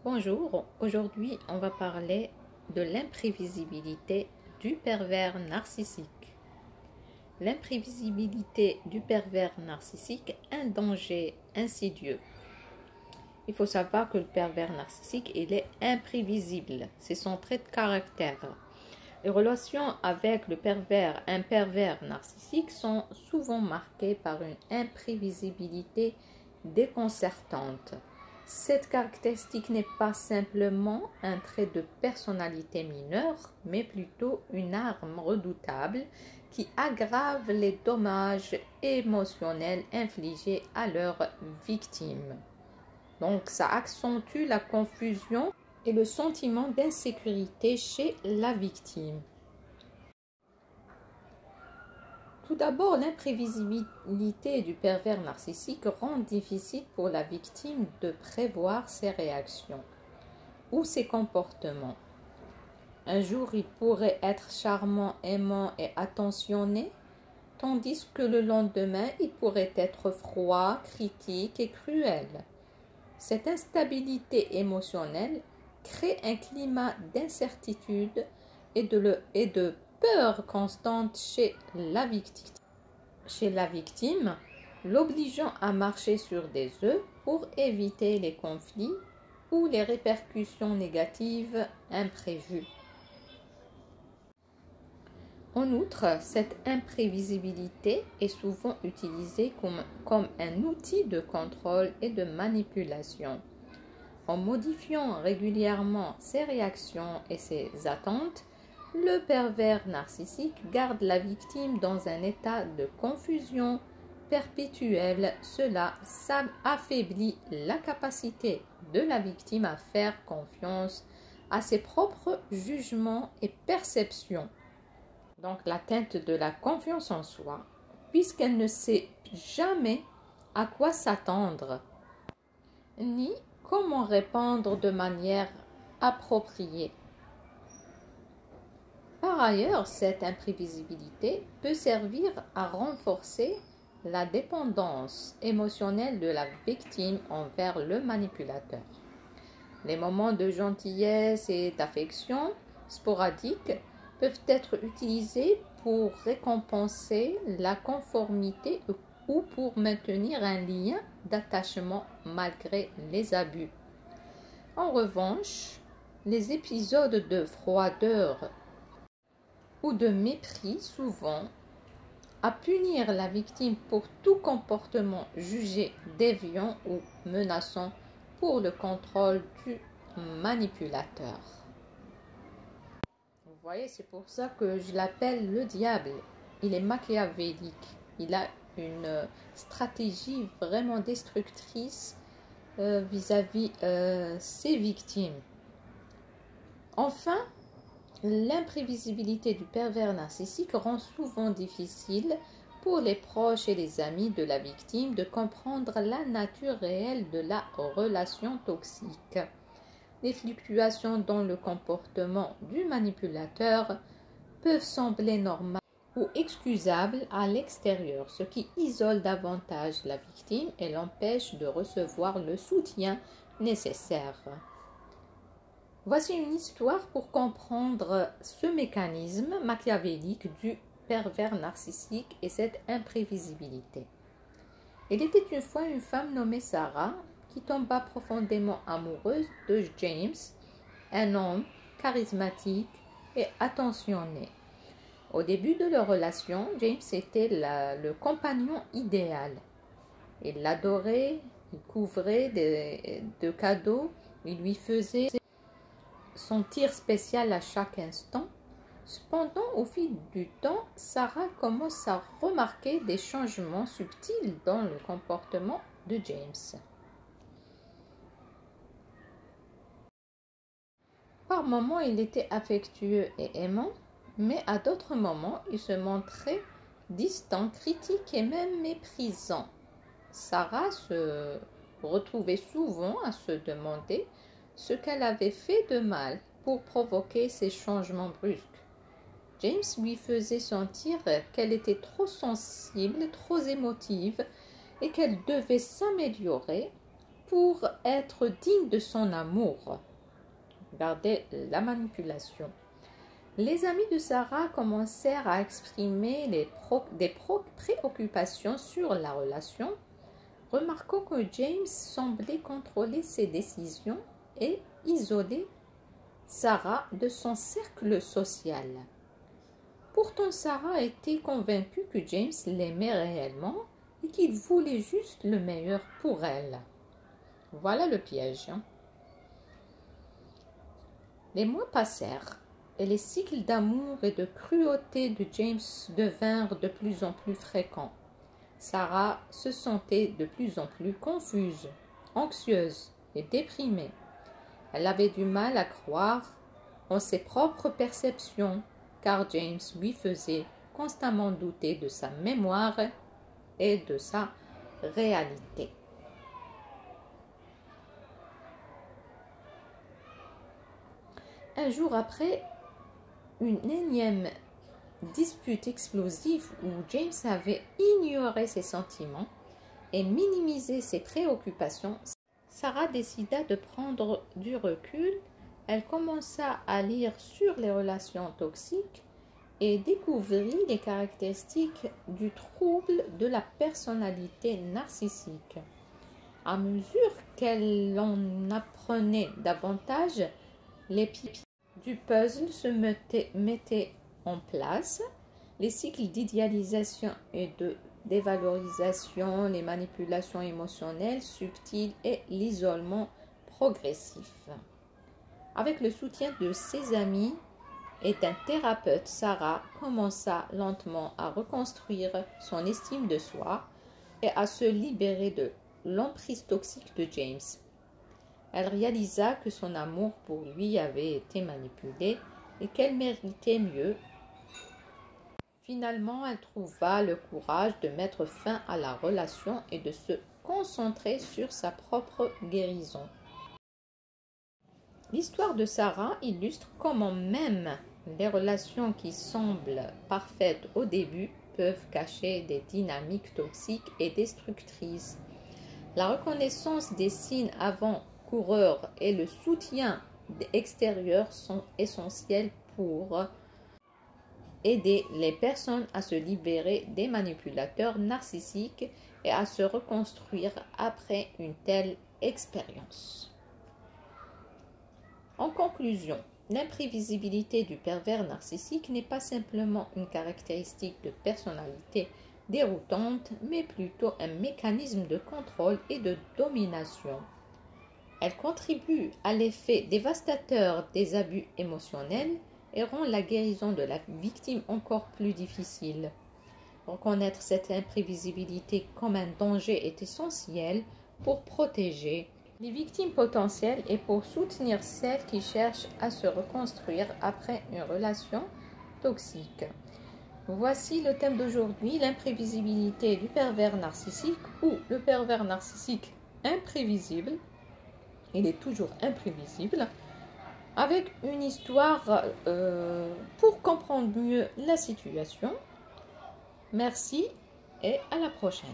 Bonjour, aujourd'hui on va parler de l'imprévisibilité du pervers narcissique. L'imprévisibilité du pervers narcissique est un danger insidieux. Il faut savoir que le pervers narcissique, il est imprévisible, c'est son trait de caractère. Les relations avec un pervers narcissique sont souvent marquées par une imprévisibilité déconcertante. Cette caractéristique n'est pas simplement un trait de personnalité mineur, mais plutôt une arme redoutable qui aggrave les dommages émotionnels infligés à leurs victimes. Donc, ça accentue la confusion et le sentiment d'insécurité chez la victime. Tout d'abord, l'imprévisibilité du pervers narcissique rend difficile pour la victime de prévoir ses réactions ou ses comportements. Un jour, il pourrait être charmant, aimant et attentionné, tandis que le lendemain, il pourrait être froid, critique et cruel. Cette instabilité émotionnelle crée un climat d'incertitude et de peur constante chez la victime, l'obligeant à marcher sur des œufs pour éviter les conflits ou les répercussions négatives imprévues. En outre, cette imprévisibilité est souvent utilisée comme un outil de contrôle et de manipulation. En modifiant régulièrement ses réactions et ses attentes, le pervers narcissique garde la victime dans un état de confusion perpétuelle. Cela affaiblit la capacité de la victime à faire confiance à ses propres jugements et perceptions. Donc l'atteinte de la confiance en soi, puisqu'elle ne sait jamais à quoi s'attendre, ni comment répondre de manière appropriée. Par ailleurs, cette imprévisibilité peut servir à renforcer la dépendance émotionnelle de la victime envers le manipulateur. Les moments de gentillesse et d'affection sporadiques peuvent être utilisés pour récompenser la conformité ou pour maintenir un lien d'attachement malgré les abus. En revanche, les épisodes de froideur ou de mépris souvent à punir la victime pour tout comportement jugé déviant ou menaçant pour le contrôle du manipulateur. Vous voyez, c'est pour ça que je l'appelle le diable. Il est machiavélique. Il a une stratégie vraiment destructrice vis-à-vis ses victimes. Enfin, l'imprévisibilité du pervers narcissique rend souvent difficile pour les proches et les amis de la victime de comprendre la nature réelle de la relation toxique. Les fluctuations dans le comportement du manipulateur peuvent sembler normales ou excusables à l'extérieur, ce qui isole davantage la victime et l'empêche de recevoir le soutien nécessaire. Voici une histoire pour comprendre ce mécanisme machiavélique du pervers narcissique et cette imprévisibilité. Il était une fois une femme nommée Sarah qui tomba profondément amoureuse de James, un homme charismatique et attentionné. Au début de leur relation, James était le compagnon idéal. Il l'adorait, il couvrait de cadeaux, il lui faisait son tir spécial à chaque instant. Cependant, au fil du temps, Sarah commence à remarquer des changements subtils dans le comportement de James. Par moments, il était affectueux et aimant, mais à d'autres moments, il se montrait distant, critique et même méprisant. Sarah se retrouvait souvent à se demander ce qu'elle avait fait de mal pour provoquer ces changements brusques. James lui faisait sentir qu'elle était trop sensible, trop émotive et qu'elle devait s'améliorer pour être digne de son amour. Regardez la manipulation. Les amis de Sarah commencèrent à exprimer des préoccupations sur la relation, remarquant que James semblait contrôler ses décisions et isoler Sarah de son cercle social. Pourtant, Sarah était convaincue que James l'aimait réellement et qu'il voulait juste le meilleur pour elle. Voilà le piège. Les mois passèrent et les cycles d'amour et de cruauté de James devinrent de plus en plus fréquents. Sarah se sentait de plus en plus confuse, anxieuse et déprimée. Elle avait du mal à croire en ses propres perceptions, car James lui faisait constamment douter de sa mémoire et de sa réalité. Un jour après une énième dispute explosive où James avait ignoré ses sentiments et minimisé ses préoccupations, Sarah décida de prendre du recul. Elle commença à lire sur les relations toxiques et découvrit les caractéristiques du trouble de la personnalité narcissique. À mesure qu'elle en apprenait davantage, les pièces du puzzle se mettaient en place. Les cycles d'idéalisation et de dévalorisation, les manipulations émotionnelles subtiles et l'isolement progressif. Avec le soutien de ses amis et d'un thérapeute, Sarah commença lentement à reconstruire son estime de soi et à se libérer de l'emprise toxique de James. Elle réalisa que son amour pour lui avait été manipulé et qu'elle méritait mieux. Finalement, elle trouva le courage de mettre fin à la relation et de se concentrer sur sa propre guérison. L'histoire de Sarah illustre comment même les relations qui semblent parfaites au début peuvent cacher des dynamiques toxiques et destructrices. La reconnaissance des signes avant-coureurs et le soutien extérieur sont essentiels pour aider les personnes à se libérer des manipulateurs narcissiques et à se reconstruire après une telle expérience. En conclusion, l'imprévisibilité du pervers narcissique n'est pas simplement une caractéristique de personnalité déroutante, mais plutôt un mécanisme de contrôle et de domination. Elle contribue à l'effet dévastateur des abus émotionnels et rend la guérison de la victime encore plus difficile. Reconnaître cette imprévisibilité comme un danger est essentiel pour protéger les victimes potentielles et pour soutenir celles qui cherchent à se reconstruire après une relation toxique. Voici le thème d'aujourd'hui, l'imprévisibilité du pervers narcissique ou le pervers narcissique imprévisible. Il est toujours imprévisible, avec une histoire pour comprendre mieux la situation. Merci et à la prochaine.